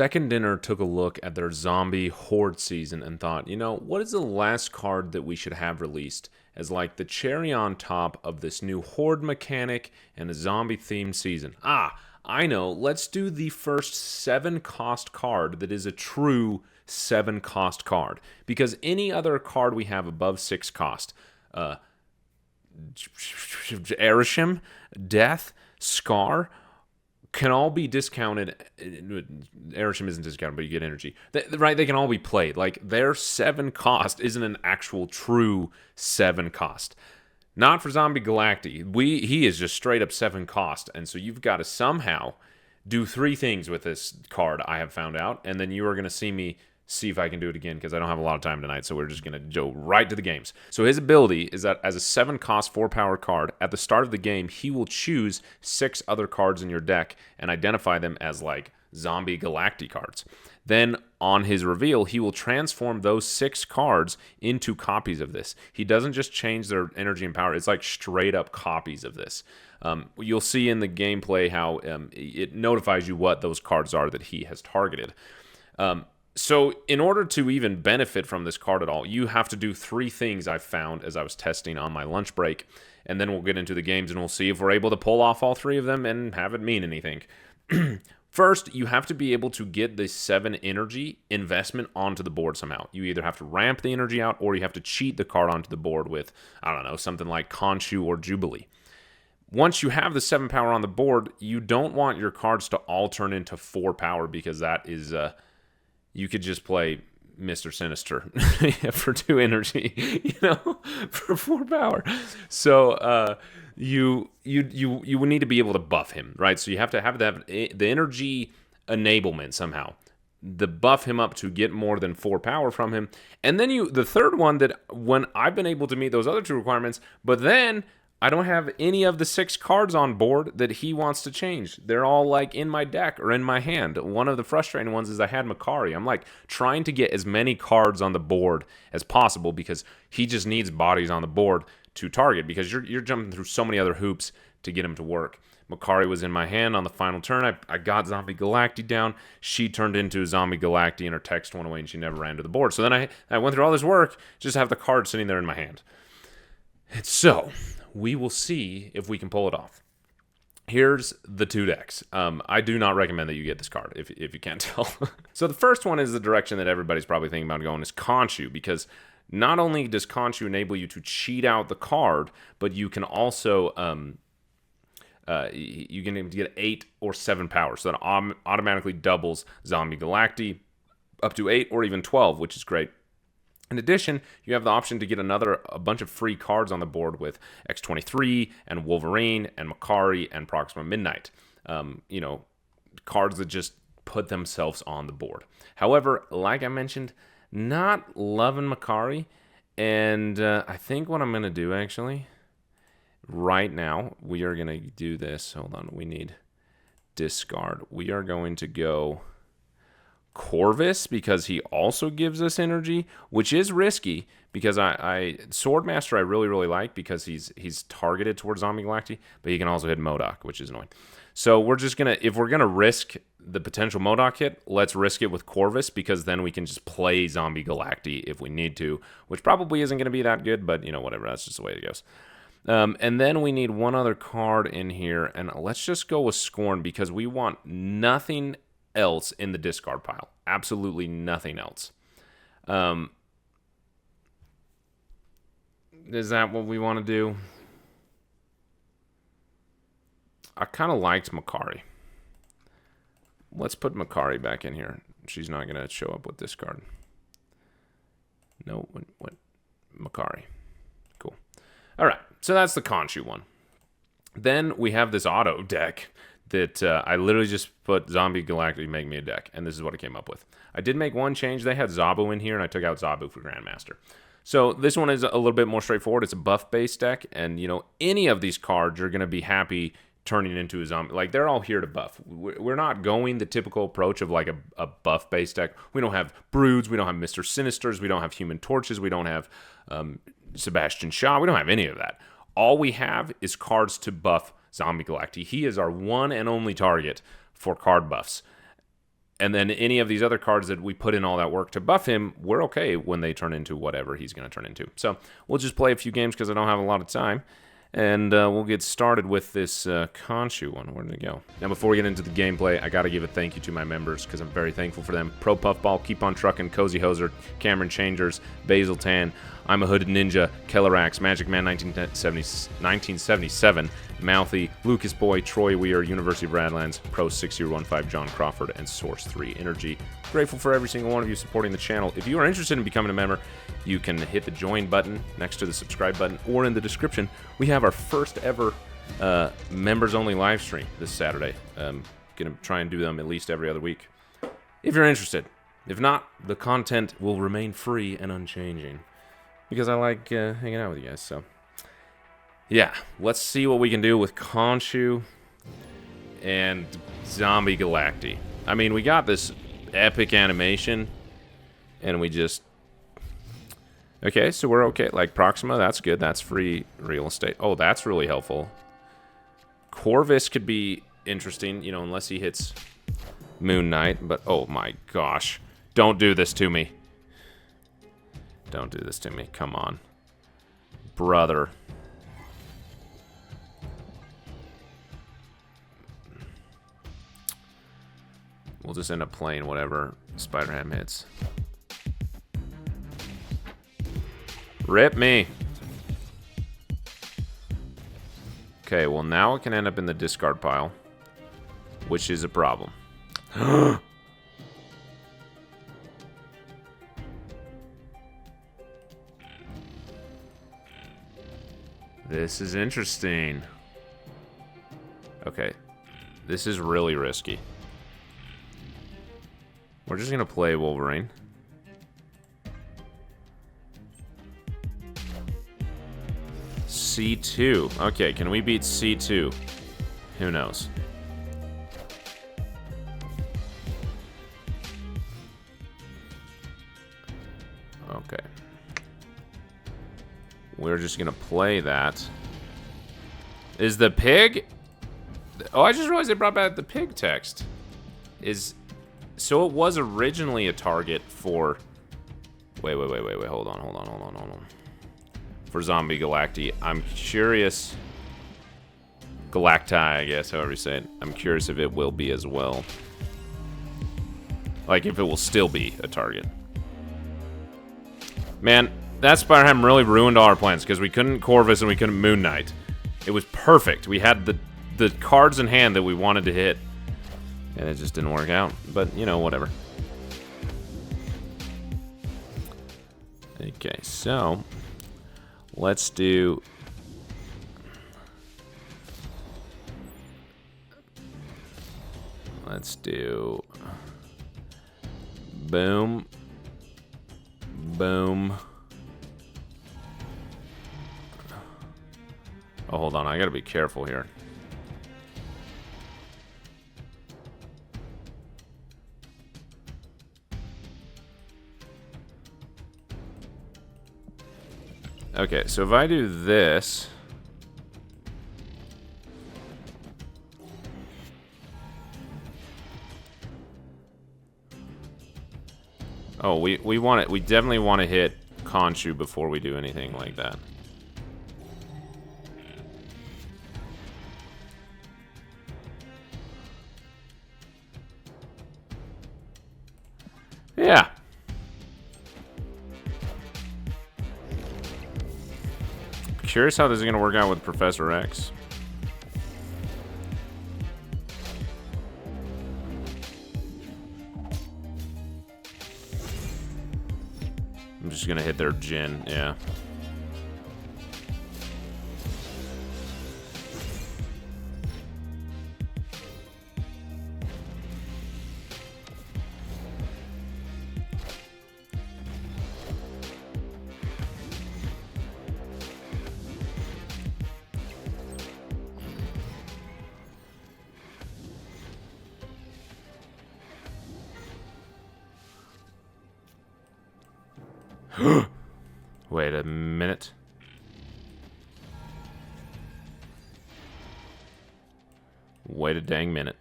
Second Dinner took a look at their zombie horde season and thought, what is the last card that we should have released as like the cherry on top of this new horde mechanic and a zombie themed season? I know. Let's do the first 7-cost card that is a true 7-cost card. Because any other card we have above 6 cost, Erisham, Death, Scar, can all be discounted. Erisham isn't discounted, but you get energy. Right? They can all be played. Like, their 7 cost isn't an actual true 7 cost. Not for Zombie Galacti. He is just straight up 7 cost. And so you've got to somehow do 3 things with this card, I have found out. And then you are going to see if I can do it again, because I don't have a lot of time tonight, so we're just going to go right to the games. So his ability is that as a 7-cost 4-power card, at the start of the game, he will choose 6 other cards in your deck and identify them as like Zombie Galacti cards. Then on his reveal, he will transform those 6 cards into copies of this. He doesn't just change their energy and power, it's like straight up copies of this. You'll see in the gameplay how it notifies you what those cards are that he has targeted. So in order to even benefit from this card at all, you have to do 3 things I found as I was testing on my lunch break, and then we'll get into the games and we'll see if we're able to pull off all 3 of them and have it mean anything. First, you have to be able to get the 7 energy investment onto the board somehow. You either have to ramp the energy out or you have to cheat the card onto the board with, something like Khonshu or Jubilee. Once you have the 7 power on the board, you don't want your cards to all turn into 4 power, because that is... you could just play Mr. Sinister for 2 energy, for 4 power. So you would need to be able to buff him, right? So you have to have the energy enablement somehow. The buff him up to get more than 4 power from him. And then the third one, that when I've been able to meet those other 2 requirements, but then I don't have any of the 6 cards on board that he wants to change. They're all like in my deck or in my hand. One of the frustrating ones is I had Makari. I'm like trying to get as many cards on the board as possible, because he just needs bodies on the board to target, because you're jumping through so many other hoops to get him to work. Makari was in my hand on the final turn. I got Zombie Galacti down. She turned into Zombie Galacti and her text went away and she never ran to the board. So then I went through all this work just to have the card sitting there in my hand. And so we will see if we can pull it off. Here's the 2 decks. I do not recommend that you get this card, if you can't tell. So the first one is the direction that everybody's probably thinking about going, is Khonshu, because not only does Khonshu enable you to cheat out the card, but you can also you can get 8 or 7 power, so that automatically doubles Zombie Galacti up to 8 or even 12, which is great. In addition, you have the option to get a bunch of free cards on the board with X-23 and Wolverine and Makari and Proxima Midnight. Cards that just put themselves on the board. However, like I mentioned, not loving Makari, and I think what I'm going to do, actually, right now, we are going to do this. Hold on, we need discard. We are going to go Corvus, because he also gives us energy, which is risky, because I Swordmaster I really, really like, because he's targeted towards Zombie Galacti, but he can also hit MODOK, which is annoying. So we're just going to, if we're going to risk the potential MODOK hit, let's risk it with Corvus, because then we can just play Zombie Galacti if we need to, which probably isn't going to be that good, but whatever, that's just the way it goes. And then we need one other card in here, and let's just go with Scorn, because we want nothing else in the discard pile. Absolutely nothing else. Is that what we want to do? I kind of liked Makari. Let's put Makari back in here. She's not going to show up with discard. No, what? Makari. Cool. All right, so that's the Khonshu one. Then we have this auto deck that I literally just put Zombie Galacti, make me a deck, and this is what I came up with. I did make one change. They had Zabu in here, and I took out Zabu for Grandmaster. So this one is a little bit more straightforward. It's a buff-based deck, and any of these cards you're going to be happy turning into a zombie. Like, they're all here to buff. We're not going the typical approach of like a buff-based deck. We don't have Broods. We don't have Mr. Sinisters. We don't have Human Torches. We don't have Sebastian Shaw. We don't have any of that. All we have is cards to buff Zombie Galacti. He is our one and only target for card buffs. And then any of these other cards that we put in all that work to buff him, we're okay when they turn into whatever he's going to turn into. So we'll just play a few games because I don't have a lot of time. And we'll get started with this Khonshu one. Where did it go? Now, before we get into the gameplay, I got to give a thank you to my members because I'm very thankful for them. Pro Puffball, Keep On Truckin', Cozy Hoser, Cameron Changers, Basil Tan, I'm a Hooded Ninja, Kellerax, Magic Man 1977, Mouthy, Lucas Boy, Troy Weir, University of Radlands, Pro 6015, John Crawford, and Source 3 Energy. Grateful for every single one of you supporting the channel. If you are interested in becoming a member, you can hit the join button next to the subscribe button or in the description. We have our first ever members only live stream this Saturday. Gonna try and do them at least every other week. If you're interested. If not, the content will remain free and unchanging because I like hanging out with you guys. So yeah, let's see what we can do with Khonshu and Zombie Galacti. I mean, we got this epic animation and we just... Okay, so we're okay. Like, Proxima, that's good. That's free real estate. Oh, that's really helpful. Corvus could be interesting, you know, unless he hits Moon Knight. But, oh my gosh. Don't do this to me. Don't do this to me. Come on. Brother. We'll just end up playing whatever Spider-Ham hits. Rip me. Okay, well now it can end up in the discard pile, which is a problem. This is interesting. Okay, this is really risky. We're just gonna play Wolverine. C2. Okay, can we beat C2? Who knows? Okay. We're just gonna play that. Is the pig... Oh, I just realized they brought back the pig text. So it was originally a target for... Wait. Hold on. For Zombie Galacti. I'm curious... Galacti, I guess, however you say it. I'm curious if it will be as well. Like, if it will still be a target. Man, that Spider-Ham really ruined all our plans, because we couldn't Corvus and we couldn't Moon Knight. It was perfect. We had the cards in hand that we wanted to hit. And it just didn't work out. But, you know, whatever. Okay, so... Let's do... Boom. Boom. Oh, hold on. I gotta be careful here. Okay, so if I do this... Oh, we want it. We definitely want to hit Khonshu before we do anything like that. Yeah. Curious how this is going to work out with Professor X. I'm just going to hit their Jin, yeah. Wait a minute. Wait a dang minute.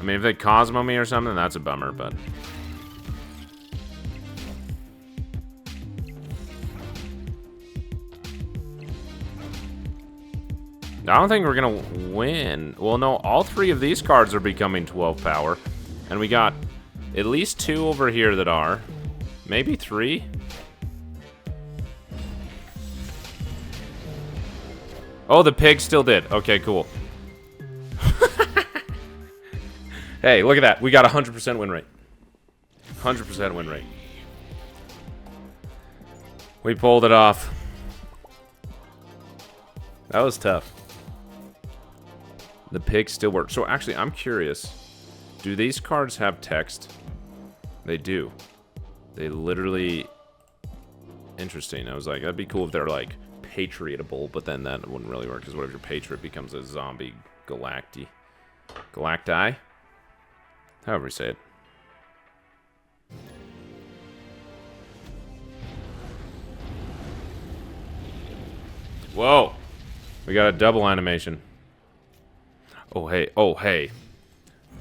I mean, if they Cosmo me or something, that's a bummer, but... I don't think we're gonna win. Well, no, all 3 of these cards are becoming 12 power. And we got at least 2 over here that are. Maybe 3? Oh, the pig still did. Okay, cool. Hey, look at that. We got a 100% win rate. 100% win rate. We pulled it off. That was tough. The pig still works. So actually, I'm curious. Do these cards have text? They do. They literally... Interesting. I was like, that'd be cool if they're like patriotable, but then that wouldn't really work, because what if your patriot becomes a zombie Galacti? Galacti? However you say it. Whoa! We got a double animation. Oh, hey. Oh, hey.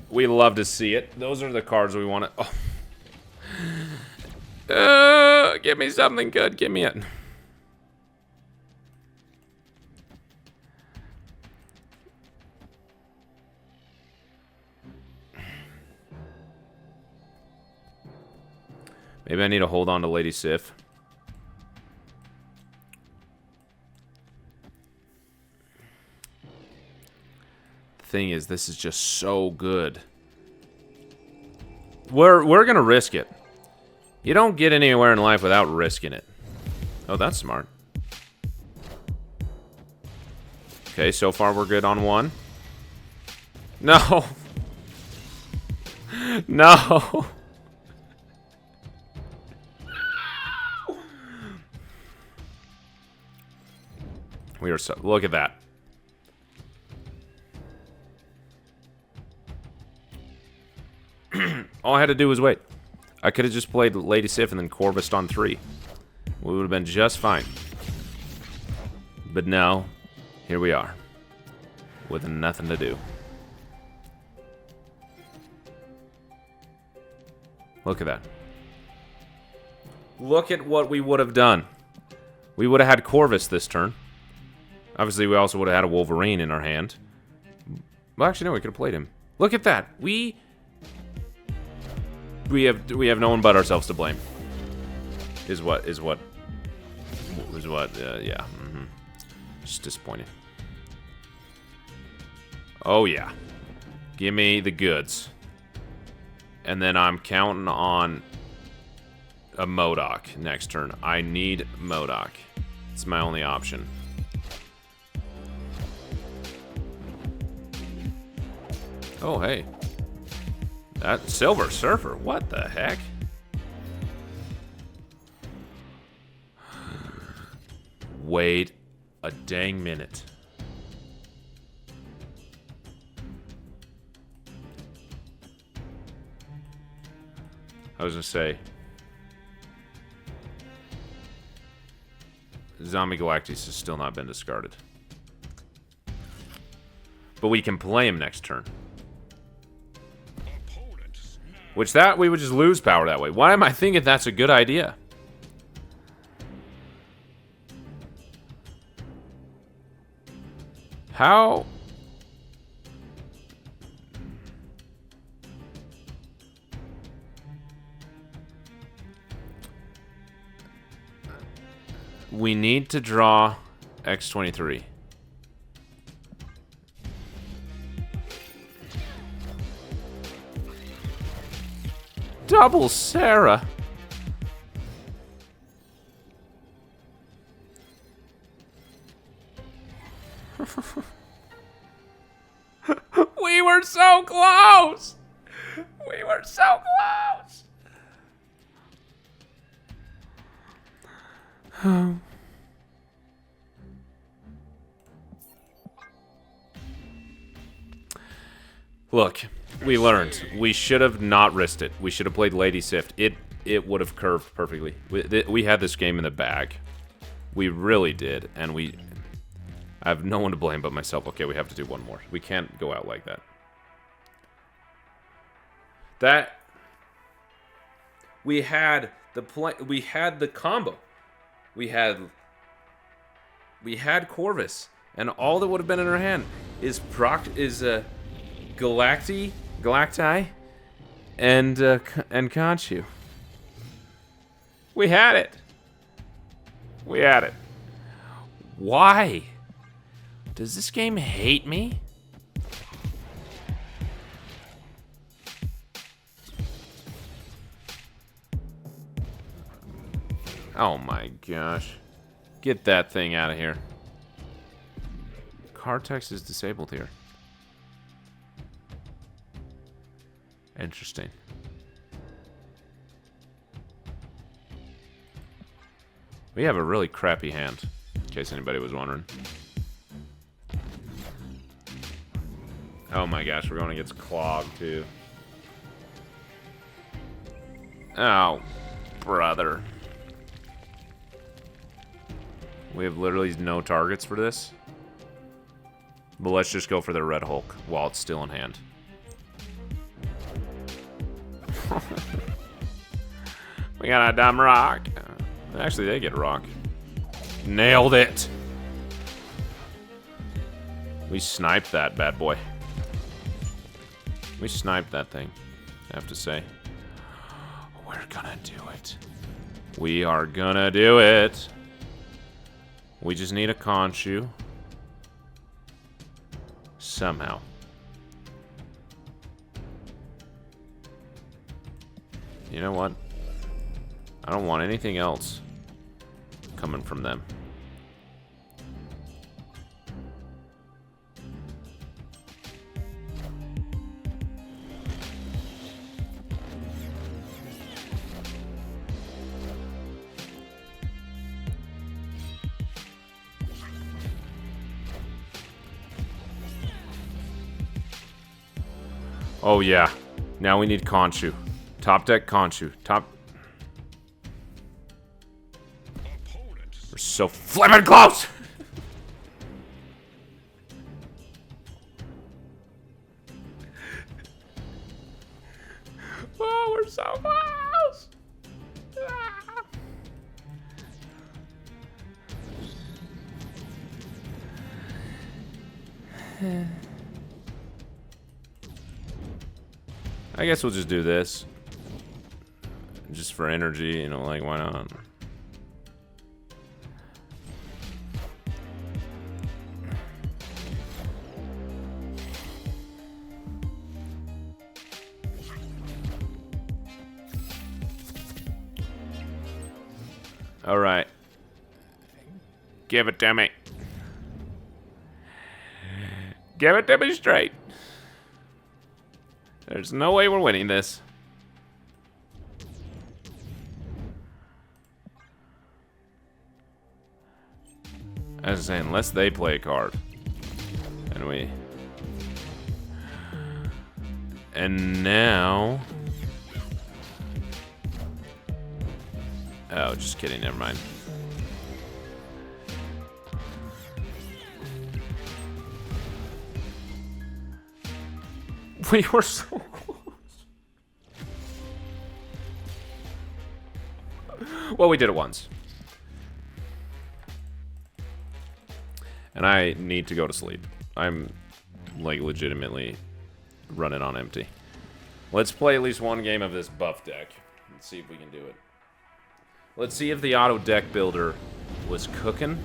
We love to see it. Those are the cards we want to... Oh. Give me something good. Give me it. Maybe I need to hold on to Lady Sif. The thing is, this is just so good. We're gonna risk it. You don't get anywhere in life without risking it. Oh, that's smart. Okay, so far we're good on 1. No. No. We are so... Look at that. All I had to do was wait. I could have just played Lady Sif and then Corvus on 3. We would have been just fine. But no, here we are. With nothing to do. Look at that. Look at what we would have done. We would have had Corvus this turn. Obviously, we also would have had a Wolverine in our hand. Well, actually, no, we could have played him. Look at that. We have no one but ourselves to blame. Yeah. Just disappointing. Oh yeah. Give me the goods. And then I'm counting on a MODOK next turn. I need MODOK. It's my only option. Oh, hey. That Silver Surfer. What the heck? Wait a dang minute. I was gonna say, Zombie Galactus has still not been discarded. But we can play him next turn. Which that, we would just lose power that way. Why am I thinking that's a good idea? How? We need to draw X-23. Double Sarah. We were so close. We were so close. Look, we learned. We should have not risked it. We should have played Lady Sif. It would have curved perfectly. We had this game in the bag. We really did, and I have no one to blame but myself. Okay, we have to do one more. We can't go out like that. That we had we had the combo. We had Corvus, and all that would have been in her hand is Galacti, and Khonshu. We had it. We had it. Why? Does this game hate me? Oh my gosh. Get that thing out of here. Cortex is disabled here. Interesting. We have a really crappy hand, in case anybody was wondering. Oh my gosh, we're going against Clog, too. Oh, brother. We have literally no targets for this. But let's just go for the Red Hulk while it's still in hand. We got a dumb rock. Actually, they get a rock. Nailed it. We sniped that bad boy. We sniped that thing, I have to say. We're gonna do it. We are gonna do it. We just need a Khonshu. Somehow. You know what? I don't want anything else coming from them. Oh yeah. Now we need Khonshu. Top deck Khonshu. We're so flippin' close! Oh, we're so close! Ah. I guess we'll just do this. Just for energy, you know, like, why not? Alright. Give it to me. Give it to me straight. There's no way we're winning this. As I was saying, unless they play a card. And now... Oh, just kidding, never mind. We were so close. Well, we did it once. And I need to go to sleep. I'm, like, legitimately running on empty. Let's play at least one game of this buff deck. Let's see if we can do it. Let's see if the auto deck builder was cooking.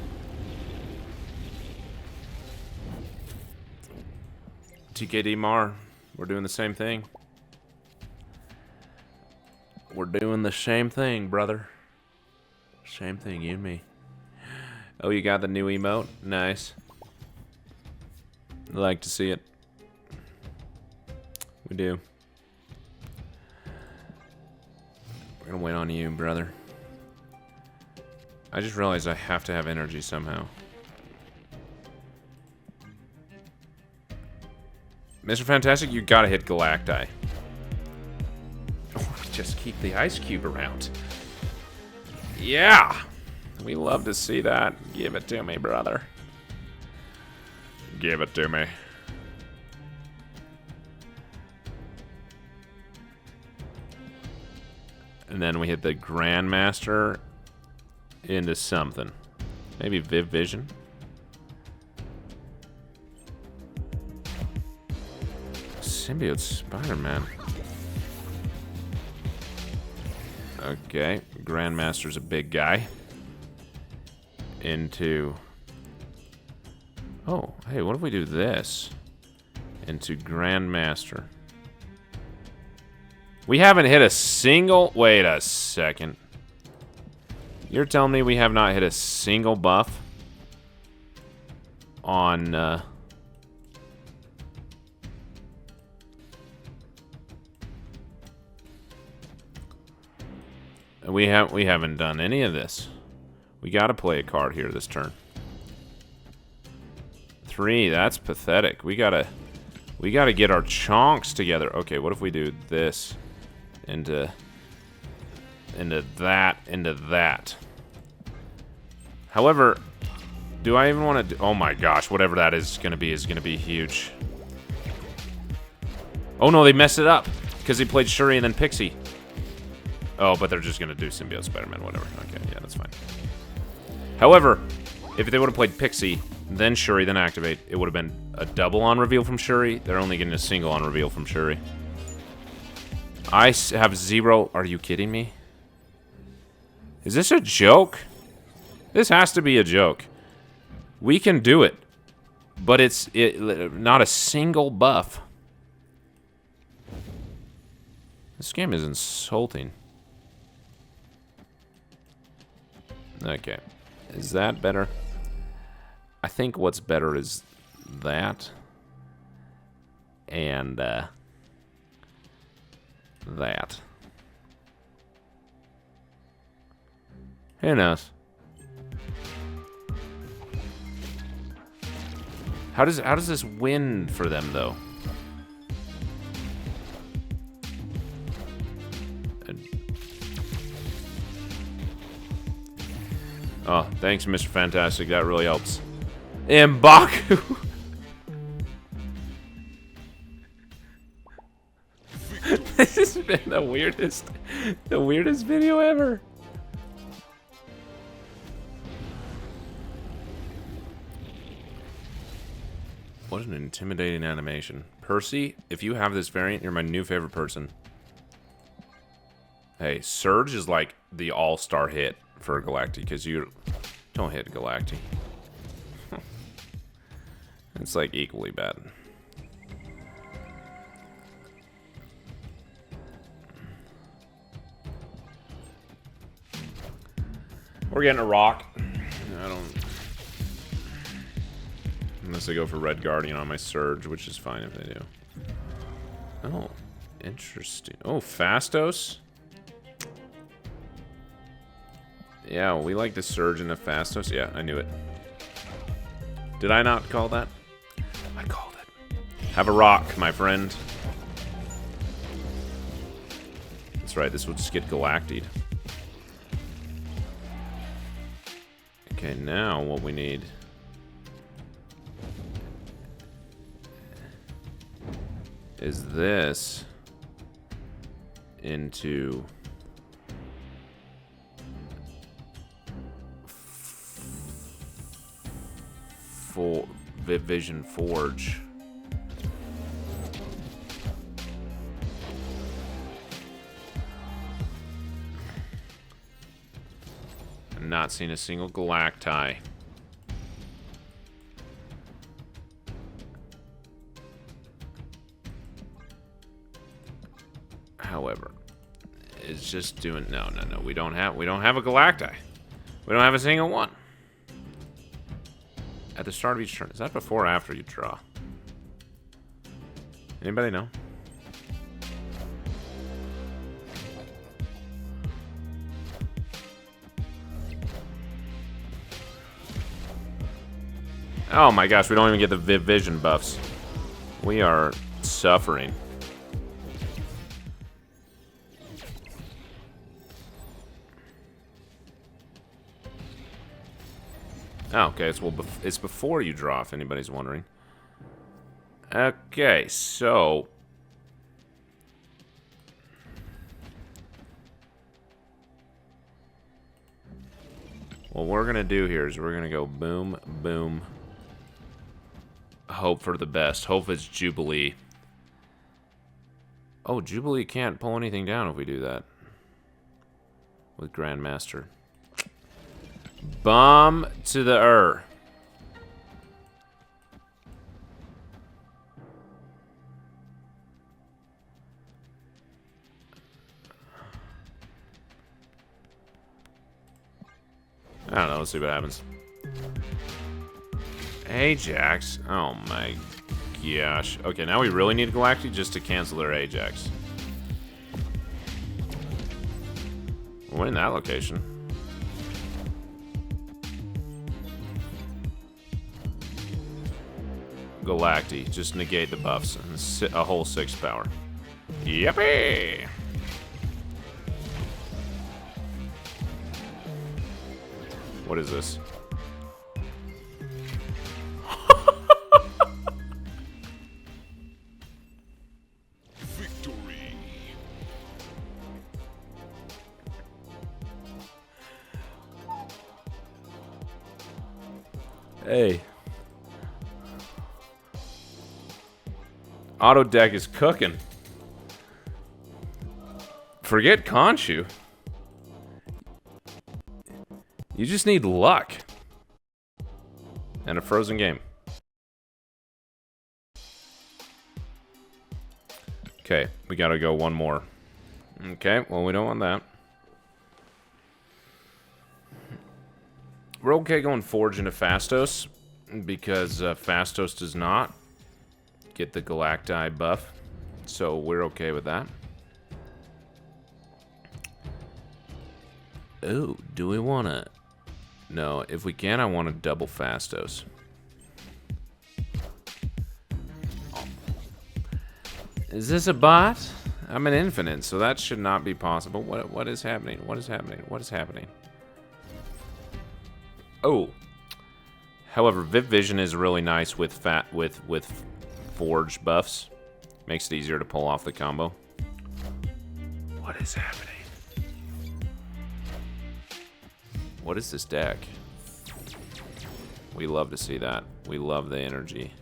TKD Mar, we're doing the same thing. We're doing the same thing, brother. Same thing, you and me. Oh, you got the new emote? Nice. I like to see it. We do. We're gonna wait on you, brother. I just realized I have to have energy somehow. Mr. Fantastic, you gotta hit Galacti. Oh, just keep the ice cube around. Yeah! We love to see that. Give it to me, brother. Give it to me. And then we hit the Grandmaster into something. Maybe Viv Vision? Symbiote Spider-Man. Okay, Grandmaster's a big guy. Into... Oh, hey, what if we do this? Into Grandmaster. We haven't hit a single... Wait a second. You're telling me we have not hit a single buff on... We haven't done any of this. We gotta play a card here this turn. 3, that's pathetic. We gotta get our chonks together. Okay, what if we do this into that. However, do I even want to do... Oh my gosh, whatever that is gonna be huge. Oh no, they messed it up because they played Shuri and then Pixie. Oh, but they're just gonna do Symbiote Spider-Man, whatever. Okay, yeah, that's fine. However, if they would have played Pixie, then Shuri, then Activate, it would have been a double on reveal from Shuri. They're only getting a single on reveal from Shuri. I have 0. Are you kidding me? Is this a joke? This has to be a joke. We can do it, but it's not a single buff. This game is insulting. Okay. Is that better? I think what's better is that. And, that. Who knows? How does this win for them, though? Oh, thanks, Mr. Fantastic. That really helps. M'Baku! This has been the weirdest video ever. What an intimidating animation. Percy, if you have this variant, you're my new favorite person. Hey, Surge is like the all-star hit for Galacti, because you don't hit Galacti. It's like equally bad. We're getting a rock. I don't... Unless I go for Red Guardian on my Surge, which is fine if they do. Oh, interesting. Oh, Fastos? Yeah, we like the Surge and the Fastos. Yeah, I knew it. Did I not call that? I called it. Have a rock, my friend. That's right, this would just get Galactied. Okay, now what we need is this into Vision Forge. I'm not seeing a single Galacti. However, it's just doing no. We don't have a Galacti. We don't have a single one. At the start of each turn. Is that before or after you draw? Anybody know? Oh my gosh, we don't even get the Viv Vision buffs. We are suffering. Oh, okay, it's before you draw, if anybody's wondering. Okay, so... What we're going to do here is we're going to go boom, boom. Hope for the best. Hope it's Jubilee. Oh, Jubilee can't pull anything down if we do that. With Grandmaster. Bomb to the I don't know, let's see what happens. Ajax. Oh my gosh. Okay, now we really need Galacti just to cancel their Ajax. We're in that location. Galacti. Just negate the buffs and a whole 6 power. Yippee! What is this? Victory. Hey. Auto deck is cooking. Forget Khonshu. You just need luck. And a frozen game. Okay, we gotta go one more. Okay, well, we don't want that. We're okay going Forge into Fastos, because Fastos does not get the Galacti buff. So we're okay with that. Oh, do we want to... No, if we can, I want to double Fastos. Is this a bot? I'm an infinite, so that should not be possible. What is happening? What is happening? What is happening? Oh. However, Viv Vision is really nice with Forge buffs. Makes it easier to pull off the combo. What is happening? What is this deck? We love to see that. We love the energy.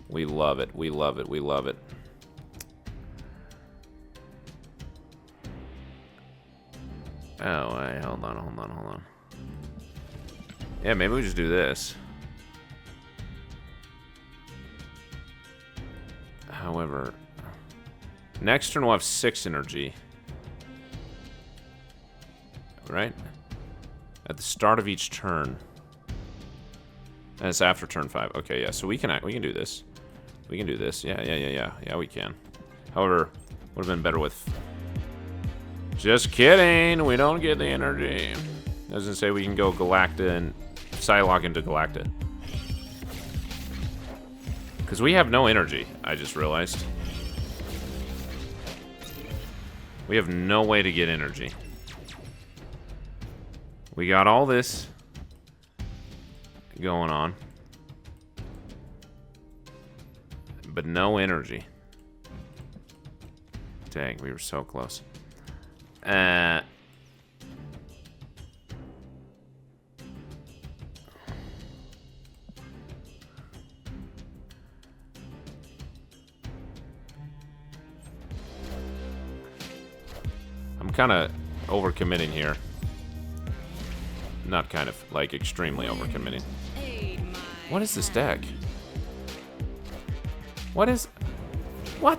We love it. We love it. We love it. Oh, wait. Hold on, hold on, hold on. Yeah, maybe we just do this. However, next turn we'll have 6 energy. Right? At the start of each turn. And it's after turn 5. Okay, yeah, so we can do this. We can do this. Yeah, we can. However, would have been better with... Just kidding! We don't get the energy. Doesn't say we can go Galacta and Psylocke into Galacta. Because we have no energy, I just realized. We have no way to get energy. We got all this going on, but no energy. Dang, we were so close. I'm kind of overcommitting here. Not kind of, like extremely overcommitting. What is this deck? What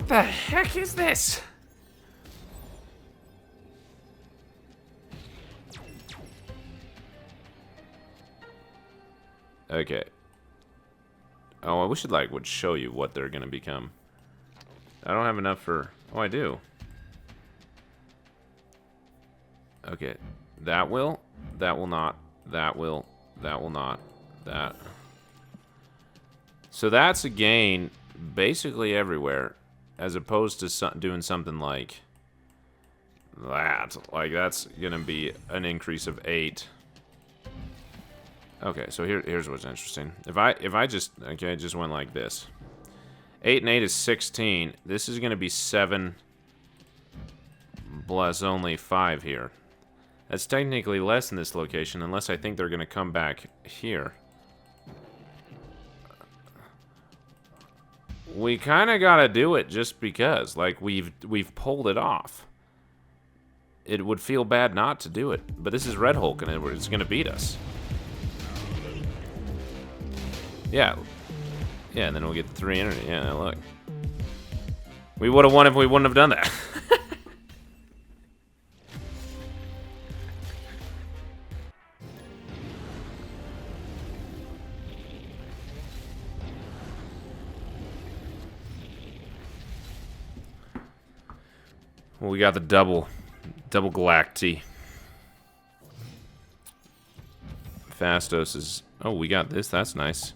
the heck is this? Okay. Oh, I wish it would show you what they're gonna become. I don't have enough for... Oh, I do. Okay. That will not, that will not, that. So that's a gain basically everywhere, as opposed to doing something like that. Like, that's gonna be an increase of 8. Okay, so here's what's interesting. If I just went like this. 8 and 8 is 16. This is gonna be 7 plus only 5 here. That's technically less in this location, unless I think they're going to come back here. We kind of got to do it just because. Like, we've pulled it off. It would feel bad not to do it. But this is Red Hulk, and it's going to beat us. Yeah. Yeah, and then we'll get 3 energy. Yeah, look. We would have won if we wouldn't have done that. Well, we got the double Galacti. Fastos is... Oh, we got this. That's nice.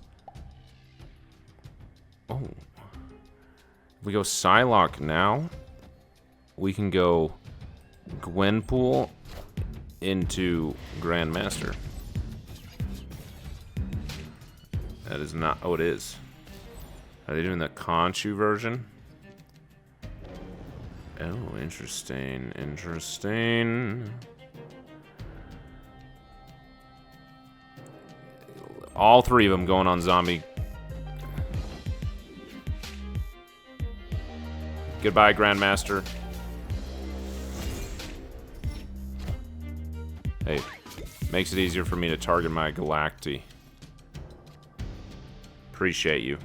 Oh. If we go Psylocke now, we can go Gwenpool into Grandmaster. That is not... Oh, it is. Are they doing the Khonshu version? Oh, interesting. Interesting. All 3 of them going on zombie. Goodbye, Grandmaster. Hey, makes it easier for me to target my Galacti. Appreciate you.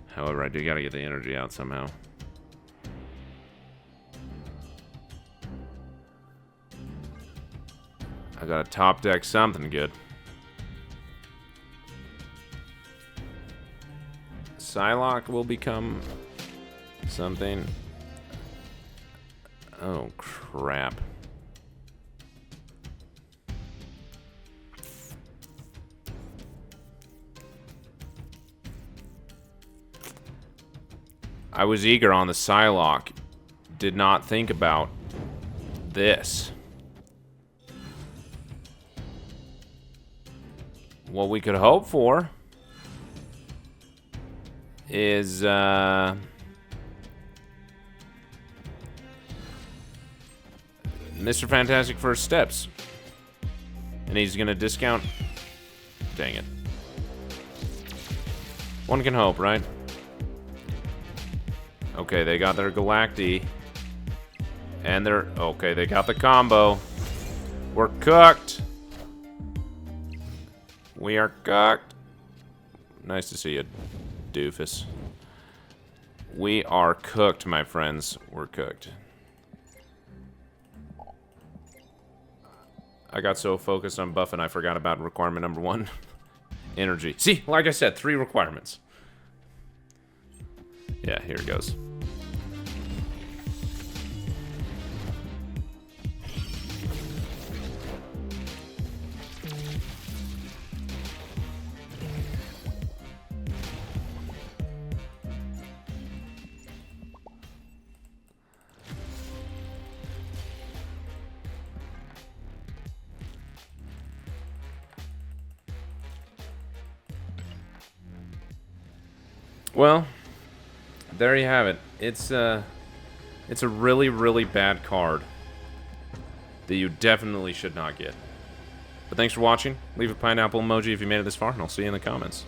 However, I do gotta get the energy out somehow. I gotta top deck something good. Psylocke will become something. Oh, crap. I was eager on the Psylocke. Did not think about this. What we could hope for is Mr. Fantastic First Steps. And he's gonna discount. Dang it. One can hope, right? Okay, they got their Galacti. And they're... Okay, they got the combo. We're cooked. We are cooked. Nice to see you, doofus. We are cooked, my friends. We're cooked. I got so focused on buffing, I forgot about requirement number 1. Energy. See, like I said, 3 requirements. Yeah, here it goes. Well, there you have it. It's a really, really bad card that you definitely should not get. But thanks for watching. Leave a pineapple emoji if you made it this far, and I'll see you in the comments.